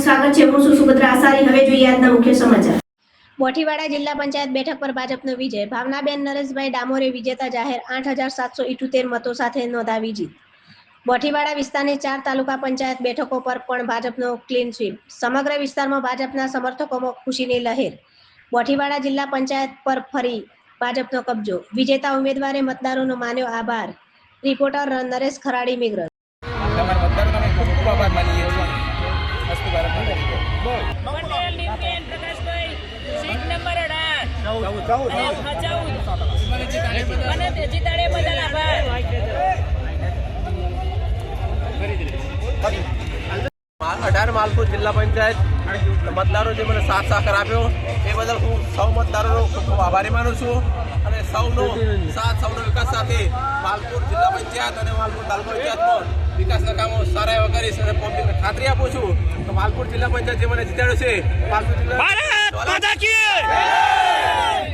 સ્વાગત છે। હું છું સુભદ્રા આસારી। હવે જોઈએ આજના મુખ્ય સમાચાર। બોઠીવાડા જિલ્લા પંચાયત બેઠક પર ભાજપનો વિજય। ભાવનાબેન નરેશભાઈ ડામોરે વિજેતા જાહેર। 8778 મતો સાથે નોંધાવી જીત। બોઠીવાડા વિસ્તારની 4 તાલુકા પંચાયત બેઠકો પર પણ ભાજપનો ક્લીન સ્વીપ। સમગ્ર વિસ્તારમાં ભાજપના સમર્થકોમાં ખુશીની લહેર। બોઠીવાડા જિલ્લા પંચાયત પર ફરી ભાજપનો કબજો। વિજેતા ઉમેદવારે મતદારોનો માન્યો આભાર। રિપોર્ટર નરેશ ખરાડી મેઘરજ। मालपुर जिला पंचायत मतदारों जे मैंने साथ सहकार आप्यो ए बदल हूँ सौ मतदारों खूब आभारी मानु छूँ अने सौनो साथ सौनो विकास साथे मालपुर जिला पंचायत और मालपुर तालुका पंचायत में विकासना कामों सारा एवा करीश अने पब्लिकने खातरी आपું છું तो मालपुर जिला पंचायत जे मैंने जीताड्यो छे मालपुर जिला